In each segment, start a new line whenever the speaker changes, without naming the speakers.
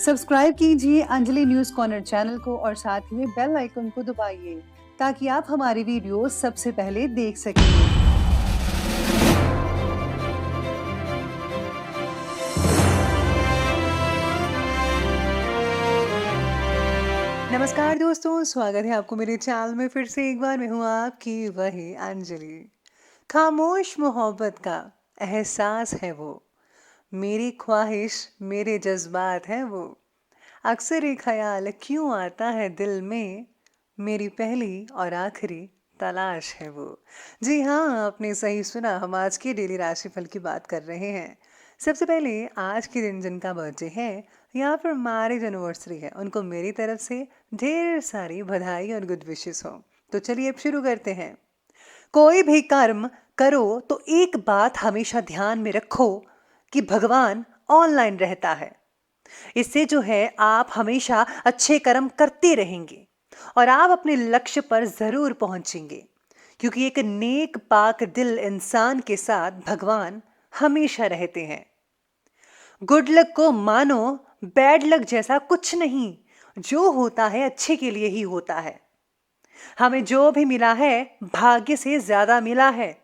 Subscribe कीजिए Anjali news corner channel को और साथ ही में बेल आइकन को दबाइए ताकि आप हमारी वीडियो सबसे पहले देख सकें। नमस्कार दोस्तों, स्वागत है आपको मेरे चैनल में। फिर से एक बार मैं हूँ आपकी वही अंजलि। खामोश मोहब्बत का एहसास है वो, मेरी ख्वाहिश मेरे जज्बात हैं वो। अक्सर ये ख्याल क्यों आता है दिल में, मेरी पहली और आखिरी तलाश है वो। जी हाँ, आपने सही सुना, हम आज के डेली राशिफल की बात कर रहे हैं। सबसे पहले आज के दिन जिनका बर्थडे है या फिर मैरिज एनिवर्सरी है, उनको मेरी तरफ से ढेर सारी बधाई और गुड विशेस हो। तो चलिए अब शुरू करते हैं। कोई भी कर्म करो तो एक बात हमेशा ध्यान में रखो कि भगवान ऑनलाइन रहता है। इससे जो है आप हमेशा अच्छे कर्म करते रहेंगे और आप अपने लक्ष्य पर जरूर पहुंचेंगे, क्योंकि एक नेक पाक दिल इंसान के साथ भगवान हमेशा रहते हैं। गुड लक को मानो बैड लक जैसा कुछ नहीं, जो होता है अच्छे के लिए ही होता है। हमें जो भी मिला है भाग्य से ज्यादा मिला है।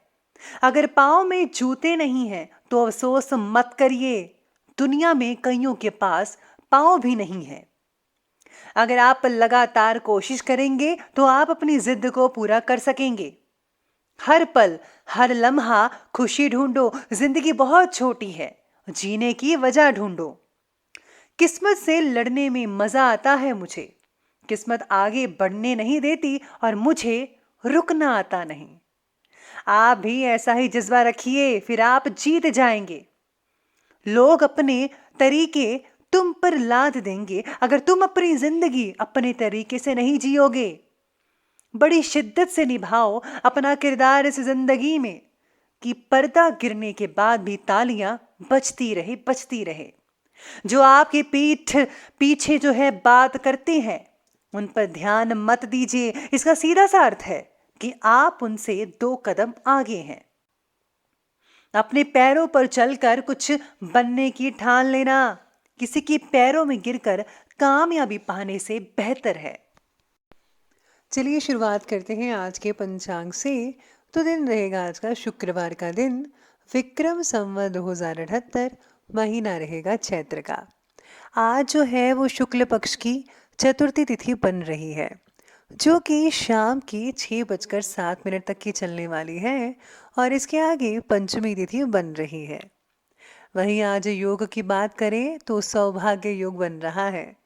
अगर पाँव में जूते नहीं हैं तो अफसोस मत करिए, दुनिया में कईयों के पास पाँव भी नहीं है। अगर आप लगातार कोशिश करेंगे तो आप अपनी जिद को पूरा कर सकेंगे। हर पल हर लम्हा खुशी ढूंढो, जिंदगी बहुत छोटी है, जीने की वजह ढूंढो। किस्मत से लड़ने में मजा आता है मुझे, किस्मत आगे बढ़ने नहीं देती और मुझे रुकना आता नहीं। आप भी ऐसा ही जज्बा रखिए, फिर आप जीत जाएंगे। लोग अपने तरीके तुम पर लाद देंगे अगर तुम अपनी जिंदगी अपने तरीके से नहीं जियोगे। बड़ी शिद्दत से निभाओ अपना किरदार इस जिंदगी में कि पर्दा गिरने के बाद भी तालियां बजती रहे। जो आपकी पीठ पीछे जो है बात करते हैं उन पर ध्यान मत दीजिए। इसका सीधा सा अर्थ है कि आप उनसे 2 कदम आगे हैं। अपने पैरों पर चलकर कुछ बनने की ठान लेना किसी के पैरों में गिरकर कामयाबी पाने से बेहतर है। चलिए शुरुआत करते हैं आज के पंचांग से। तो दिन रहेगा आज का शुक्रवार का दिन, विक्रम संवत 2078, महीना रहेगा चैत्र का। आज जो है वो शुक्ल पक्ष की चतुर्थी तिथि बन रही है, जो कि शाम की 6:07 तक की चलने वाली है और इसके आगे पंचमी तिथि बन रही है। वहीं आज योग की बात करें तो सौभाग्य योग बन रहा है।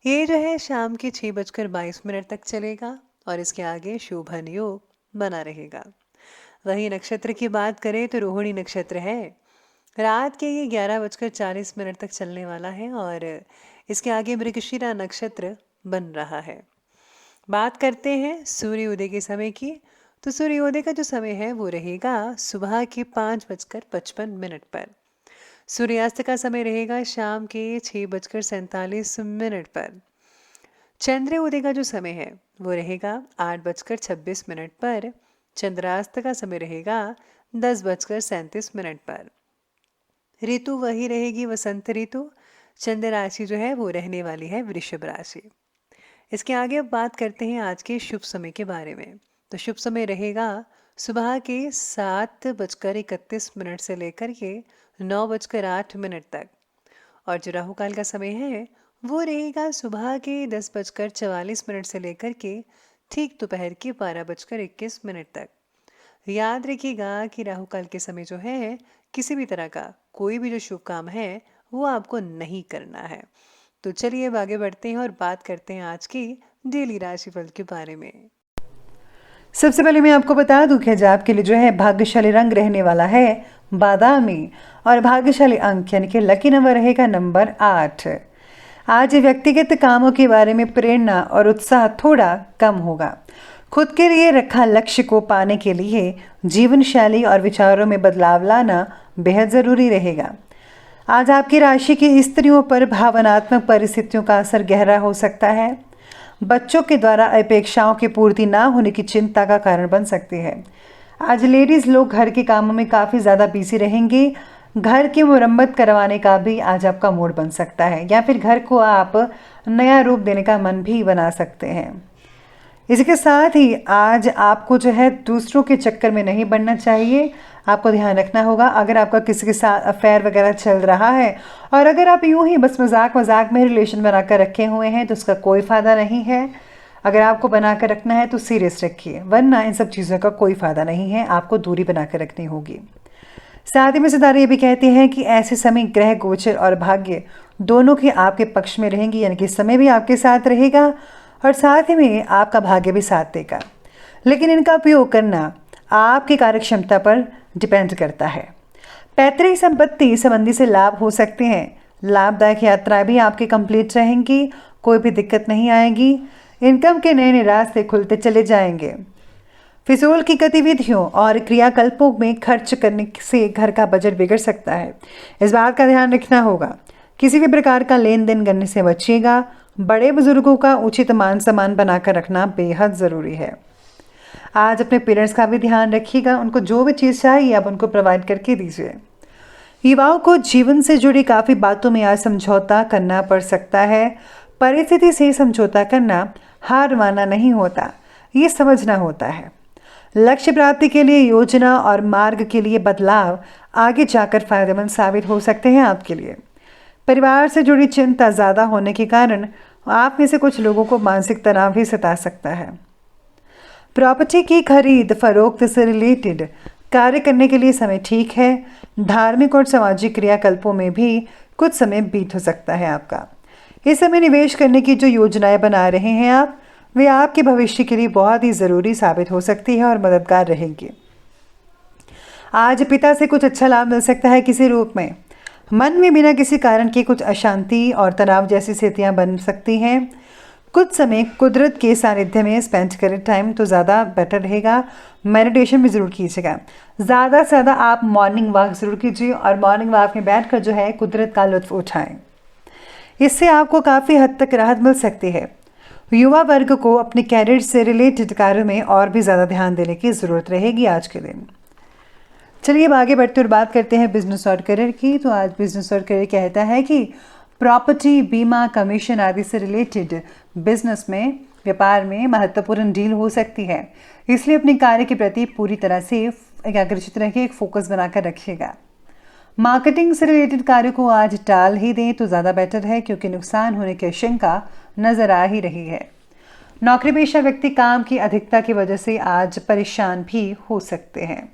ये जो है शाम के 6:22 तक चलेगा और इसके आगे शोभन योग बना रहेगा। वहीं नक्षत्र की बात करें तो रोहिणी नक्षत्र है, रात के ये 11:40 तक चलने वाला है और इसके आगे मृगशिरा नक्षत्र बन रहा है। बात करते हैं सूर्योदय के समय की। तो सूर्योदय का जो समय है वो रहेगा सुबह के 5:55 पर। सूर्यास्त का समय रहेगा शाम के 6:47 पर। चंद्रोदय का जो समय है वो रहेगा 8:26 पर। चंद्रास्त का समय रहेगा 10:37 पर। ऋतु वही रहेगी वसंत ऋतु। चंद्र राशि जो है वो रहने वाली है वृषभ राशि। इसके आगे अब बात करते हैं आज के शुभ समय के बारे में। तो शुभ समय रहेगा सुबह के 7:31 से लेकर के 9:08 तक। और जो राहु काल का समय है वो रहेगा सुबह के 10:44 से लेकर के ठीक दोपहर के 12:21 तक। याद रखिएगा कि राहु काल के समय जो है किसी भी तरह का कोई भी जो शुभ काम है वो आपको नहीं करना है। तो चलिए अब आगे बढ़ते हैं और बात करते हैं आज की डेली राशिफल के बारे में। सबसे पहले मैं आपको बता दूं कि आज आपके लिए जो है भाग्यशाली रंग रहने वाला है बादामी और भाग्यशाली अंक यानी कि लकी नंबर रहेगा नंबर 8। आज व्यक्तिगत कामों के बारे में प्रेरणा और उत्साह थोड़ा कम होगा। खुद के लिए रखा लक्ष्य को पाने के लिए जीवन शैली और विचारों में बदलाव लाना बेहद ज़रूरी रहेगा। आज आपकी राशि की स्त्रियों पर भावनात्मक परिस्थितियों का असर गहरा हो सकता है। बच्चों के द्वारा अपेक्षाओं की पूर्ति ना होने की चिंता का कारण बन सकती है। आज लेडीज़ लोग घर के कामों में काफ़ी ज़्यादा बिजी रहेंगे। घर की मुरम्मत करवाने का भी आज आपका मूड बन सकता है, या फिर घर को आप नया रूप देने का मन भी बना सकते हैं। इसके साथ ही आज आपको जो है दूसरों के चक्कर में नहीं पड़ना चाहिए। आपको ध्यान रखना होगा, अगर आपका किसी के साथ अफेयर वगैरह चल रहा है और अगर आप यूं ही बस मजाक मजाक में रिलेशन बनाकर रखे हुए हैं तो उसका कोई फ़ायदा नहीं है। अगर आपको बनाकर रखना है तो सीरियस रखिए, वरना इन सब चीज़ों का कोई फ़ायदा नहीं है, आपको दूरी बनाकर रखनी होगी। साथ ही में सितारे ये भी कहते हैं कि ऐसे समय ग्रह गोचर और भाग्य दोनों के आपके पक्ष में रहेंगी, यानी कि समय भी आपके साथ रहेगा और साथ ही में आपका भाग्य भी साथ देगा। लेकिन इनका उपयोग करना आपकी कार्यक्षमता पर डिपेंड करता है। पैतृक संपत्ति संबंधी से लाभ हो सकते हैं। लाभदायक यात्राएं भी आपकी कंप्लीट रहेंगी, कोई भी दिक्कत नहीं आएगी। इनकम के नए नए रास्ते खुलते चले जाएंगे। फिजूल की गतिविधियों और क्रियाकल्पों में खर्च करने से घर का बजट बिगड़ सकता है, इस बात का ध्यान रखना होगा। किसी भी प्रकार का लेन देन करने से बचिएगा। बड़े बुजुर्गों का उचित मान सम्मान बनाकर रखना बेहद ज़रूरी है। आज अपने पेरेंट्स का भी ध्यान रखिएगा, उनको जो भी चीज़ चाहिए आप उनको प्रोवाइड करके दीजिए। युवाओं को जीवन से जुड़ी काफ़ी बातों में आज समझौता करना पड़ सकता है। परिस्थिति से समझौता करना हार मानना नहीं होता, ये समझना होता है। लक्ष्य प्राप्ति के लिए योजना और मार्ग के लिए बदलाव आगे जाकर फायदेमंद साबित हो सकते हैं आपके लिए। परिवार से जुड़ी चिंता ज़्यादा होने के कारण आप में से कुछ लोगों को मानसिक तनाव भी सता सकता है। प्रॉपर्टी की खरीद फरोख्त से रिलेटेड कार्य करने के लिए समय ठीक है। धार्मिक और सामाजिक क्रियाकल्पों में भी कुछ समय बीत हो सकता है आपका। इस समय निवेश करने की जो योजनाएं बना रहे हैं आप, वे आपके भविष्य के लिए बहुत ही ज़रूरी साबित हो सकती है और मददगार रहेंगी। आज पिता से कुछ अच्छा लाभ मिल सकता है किसी रूप में। मन में बिना किसी कारण के कुछ अशांति और तनाव जैसी स्थितियां बन सकती हैं। कुछ समय कुदरत के सानिध्य में स्पेंड करें टाइम तो ज़्यादा बेटर रहेगा। मेडिटेशन भी ज़रूर कीजिएगा। ज़्यादा से ज़्यादा आप मॉर्निंग वॉक ज़रूर कीजिए और मॉर्निंग वॉक में बैठकर जो है कुदरत का लुत्फ़ उठाएं। इससे आपको काफ़ी हद तक राहत मिल सकती है। युवा वर्ग को अपने कैरियर से रिलेटेड कार्यों में और भी ज़्यादा ध्यान देने की ज़रूरत रहेगी आज के दिन। चलिए अब आगे बढ़ते और बात करते हैं बिजनेस और करियर की। तो आज बिजनेस और करियर कहता है कि प्रॉपर्टी, बीमा, कमीशन आदि से रिलेटेड बिजनेस में, व्यापार में महत्वपूर्ण डील हो सकती है। इसलिए अपने कार्य के प्रति पूरी तरह से एकाग्रचित रखिए, एक फोकस बनाकर रखिएगा। मार्केटिंग से रिलेटेड कार्य को आज टाल ही दें तो ज़्यादा बेटर है, क्योंकि नुकसान होने की आशंका नजर आ ही रही है। नौकरी पेशा व्यक्ति काम की अधिकता की वजह से आज परेशान भी हो सकते हैं।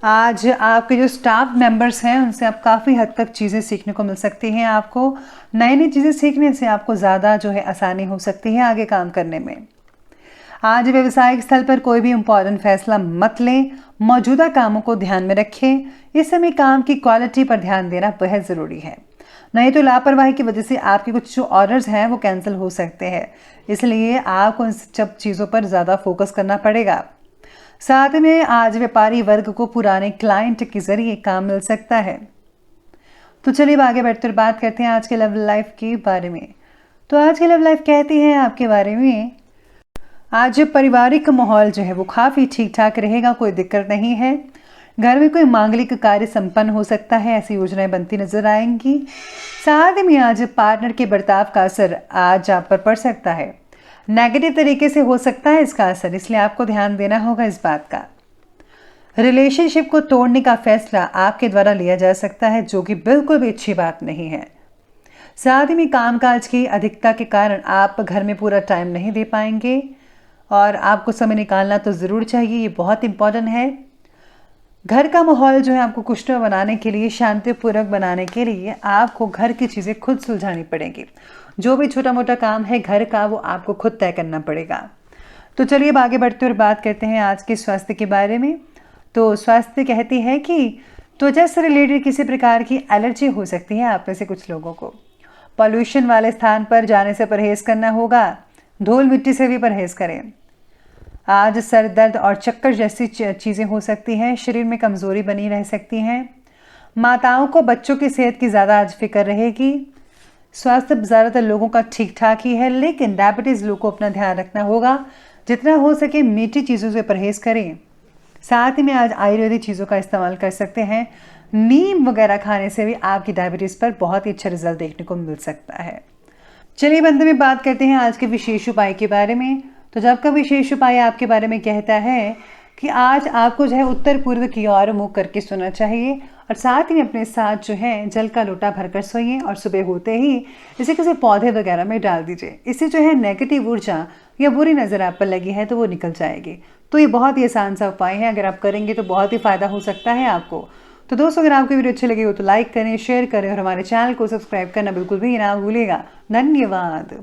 आज आपके जो स्टाफ मेंबर्स हैं उनसे आप काफ़ी हद तक चीज़ें सीखने को मिल सकती हैं। आपको नई नई चीज़ें सीखने से आपको ज़्यादा जो है आसानी हो सकती है आगे काम करने में। आज व्यवसायिक स्थल पर कोई भी इम्पोर्टेंट फैसला मत लें, मौजूदा कामों को ध्यान में रखें। इस समय काम की क्वालिटी पर ध्यान देना बेहद ज़रूरी है, नहीं तो लापरवाही की वजह से आपके कुछ जो ऑर्डर्स हैं वो कैंसिल हो सकते हैं। इसलिए आपको इन सब चीज़ों पर ज़्यादा फोकस करना पड़ेगा। साथ में आज व्यापारी वर्ग को पुराने क्लाइंट के जरिए काम मिल सकता है। तो चलिए आगे बढ़ते हुए बात करते हैं आज के लव लाइफ के बारे में। तो आज के लव लाइफ कहती है आपके बारे में, आज पारिवारिक माहौल जो है वो काफ़ी ठीक ठाक रहेगा, कोई दिक्कत नहीं है। घर में कोई मांगलिक कार्य संपन्न हो सकता है, ऐसी योजनाएं बनती नजर आएंगी। साथ में आज पार्टनर के बर्ताव का असर आज आप पर पड़ सकता है, नेगेटिव तरीके से हो सकता है इसका असर, इसलिए आपको ध्यान देना होगा इस बात का। रिलेशनशिप को तोड़ने का फैसला आपके द्वारा लिया जा सकता है, जो कि बिल्कुल भी अच्छी बात नहीं है। साथ ही में कामकाज की अधिकता के कारण आप घर में पूरा टाइम नहीं दे पाएंगे और आपको समय निकालना तो ज़रूर चाहिए, ये बहुत इंपॉर्टेंट है। घर का माहौल जो है आपको खुशनुमा बनाने के लिए, शांतिपूर्वक बनाने के लिए आपको घर की चीज़ें खुद सुलझानी पड़ेंगी। जो भी छोटा मोटा काम है घर का वो आपको खुद तय करना पड़ेगा। तो चलिए अब आगे बढ़ते और बात करते हैं आज के स्वास्थ्य के बारे में। तो स्वास्थ्य कहती है कि त्वचा से रिलेटेड किसी प्रकार की एलर्जी हो सकती है आप में से कुछ लोगों को। पॉल्यूशन वाले स्थान पर जाने से परहेज़ करना होगा, धूल मिट्टी से भी परहेज़ करें। आज सर दर्द और चक्कर जैसी चीज़ें हो सकती हैं, शरीर में कमज़ोरी बनी रह सकती हैं। माताओं को बच्चों की सेहत की ज़्यादा आज फिक्र रहेगी। स्वास्थ्य ज़्यादातर लोगों का ठीक ठाक ही है, लेकिन डायबिटीज़ लोग को अपना ध्यान रखना होगा। जितना हो सके मीठी चीज़ों से परहेज़ करें। साथ ही में आज आयुर्वेदिक चीज़ों का इस्तेमाल कर सकते हैं। नीम वगैरह खाने से भी आपकी डायबिटीज़ पर बहुत ही अच्छा रिजल्ट देखने को मिल सकता है। चलिए अंत में बात करते हैं आज के विशेष उपाय के बारे में। तो जब का विशेष उपाय आपके बारे में कहता है कि आज आपको जो है उत्तर पूर्व की ओर मुँह करके सोना चाहिए और साथ ही अपने साथ जो है जल का लोटा भरकर सोइए और सुबह होते ही इसे किसी पौधे वगैरह में डाल दीजिए। इससे जो है नेगेटिव ऊर्जा या बुरी नज़र आप पर लगी है तो वो निकल जाएगी। तो ये बहुत ही आसान सा उपाय है, अगर आप करेंगे तो बहुत ही फ़ायदा हो सकता है आपको। तो दोस्तों अगर आपको वीडियो अच्छी लगी हो तो लाइक करें, शेयर करें और हमारे चैनल को सब्सक्राइब करना बिल्कुल भी ना भूलिएगा। धन्यवाद।